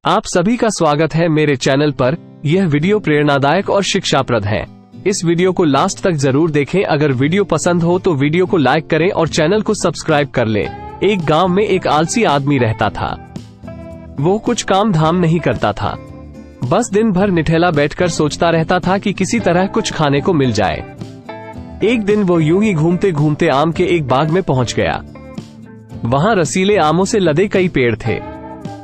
आप सभी का स्वागत है मेरे चैनल पर। यह वीडियो प्रेरणादायक और शिक्षाप्रद है। इस वीडियो को लास्ट तक जरूर देखें। अगर वीडियो पसंद हो तो वीडियो को लाइक करें और चैनल को सब्सक्राइब कर लें। एक गांव में एक आलसी आदमी रहता था। वो कुछ काम धाम नहीं करता था, बस दिन भर निठेला बैठकर सोचता रहता था कि किसी तरह कुछ खाने को मिल जाए। एक दिन वो यूं ही घूमते घूमते आम के एक बाग में पहुंच गया। वहां रसीले आमों से लदे कई पेड़ थे।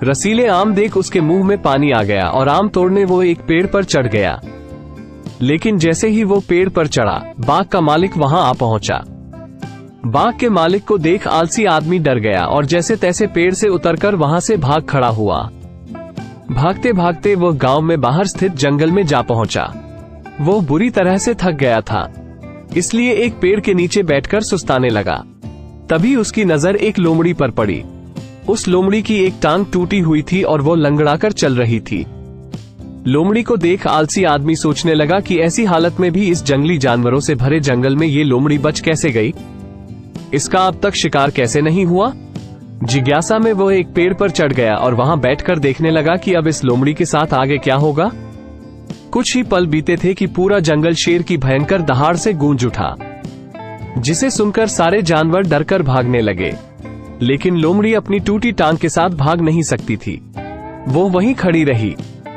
रसीले आम देख उसके मुंह में पानी आ गया और आम तोड़ने वो एक पेड़ पर चढ़ गया। लेकिन जैसे ही वो पेड़ पर चढ़ा, बाग का मालिक वहां आ पहुंचा। बाग के मालिक को देख आलसी आदमी डर गया और जैसे तैसे पेड़ से उतरकर वहां से भाग खड़ा हुआ। भागते भागते वो गांव में बाहर स्थित जंगल में जा पहुंचा। वो बुरी तरह से थक गया था, इसलिए एक पेड़ के नीचे बैठकर सुस्ताने लगा। तभी उसकी नजर एक लोमड़ी पर पड़ी। उस लोमड़ी की एक टांग टूटी हुई थी और वो लंगड़ाकर चल रही थी। लोमड़ी को देख आलसी आदमी सोचने लगा कि ऐसी हालत में भी इस जंगली जानवरों से भरे जंगल में ये लोमड़ी बच कैसे गई, इसका अब तक शिकार कैसे नहीं हुआ। जिज्ञासा में वो एक पेड़ पर चढ़ गया और वहां बैठकर देखने लगा कि अब इस लोमड़ी के साथ आगे क्या होगा। कुछ ही पल बीते थे कि पूरा जंगल शेर की भयंकर दहाड़ से गूंज उठा, जिसे सुनकर सारे जानवर डरकर भागने लगे। लेकिन लोमड़ी अपनी टूटी टांग के साथ भाग नहीं सकती थी। वो वहीं खड़ी रही।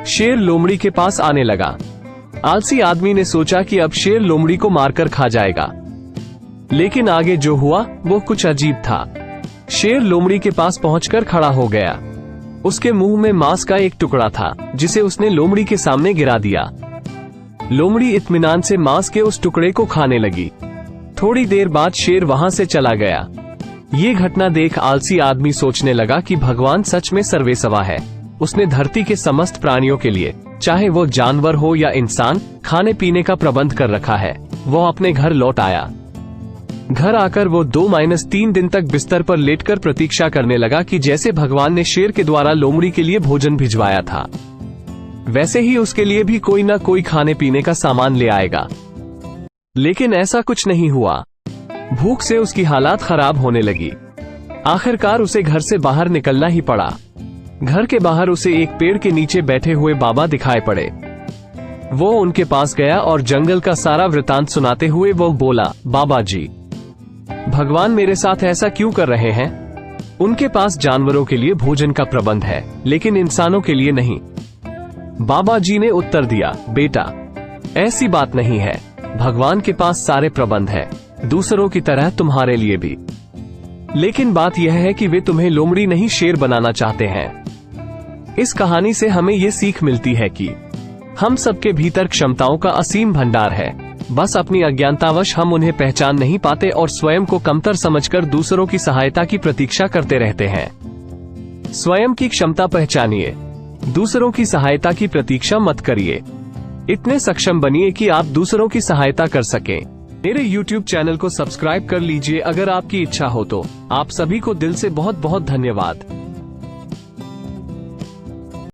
शेर लोमड़ी के पास आने लगा। आलसी आदमी ने सोचा कि अब शेर लोमड़ी को मारकर खा जाएगा, लेकिन आगे जो हुआ वो कुछ अजीब था। शेर लोमड़ी के पास पहुंचकर खड़ा हो गया। उसके मुंह में मांस का एक टुकड़ा था, जिसे उसने लोमड़ी के सामने गिरा दिया। लोमड़ी इत्मीनान से मांस के उस टुकड़े को खाने लगी। थोड़ी देर बाद शेर वहां से चला गया। ये घटना देख आलसी आदमी सोचने लगा कि भगवान सच में सर्वेसवा है। उसने धरती के समस्त प्राणियों के लिए, चाहे वो जानवर हो या इंसान, खाने पीने का प्रबंध कर रखा है। वो अपने घर लौट आया। घर आकर वो 2-3 दिन तक बिस्तर पर लेटकर प्रतीक्षा करने लगा कि जैसे भगवान ने शेर के द्वारा लोमड़ी के लिए भोजन भिजवाया था, वैसे ही उसके लिए भी कोई न कोई खाने पीने का सामान ले आएगा। लेकिन ऐसा कुछ नहीं हुआ। भूख से उसकी हालात खराब होने लगी। आखिरकार उसे घर से बाहर निकलना ही पड़ा। घर के बाहर उसे एक पेड़ के नीचे बैठे हुए बाबा दिखाई पड़े। वो उनके पास गया और जंगल का सारा वृतांत सुनाते हुए वो बोला, बाबा जी, भगवान मेरे साथ ऐसा क्यों कर रहे हैं? उनके पास जानवरों के लिए भोजन का प्रबंध है, लेकिन इंसानों के लिए नहीं। बाबा जी ने उत्तर दिया, बेटा, ऐसी बात नहीं है। भगवान के पास सारे प्रबंध है, दूसरों की तरह तुम्हारे लिए भी। लेकिन बात यह है कि वे तुम्हें लोमड़ी नहीं शेर बनाना चाहते हैं। इस कहानी से हमें ये सीख मिलती है कि हम सबके भीतर क्षमताओं का असीम भंडार है, बस अपनी अज्ञानतावश हम उन्हें पहचान नहीं पाते और स्वयं को कमतर समझकर दूसरों की सहायता की प्रतीक्षा करते रहते हैं। स्वयं की क्षमता पहचानिए, दूसरों की सहायता की प्रतीक्षा मत करिए। इतने सक्षम बनिए कि आप दूसरों की सहायता कर सकें। मेरे YouTube चैनल को सब्सक्राइब कर लीजिए अगर आपकी इच्छा हो तो। आप सभी को दिल से बहुत बहुत धन्यवाद।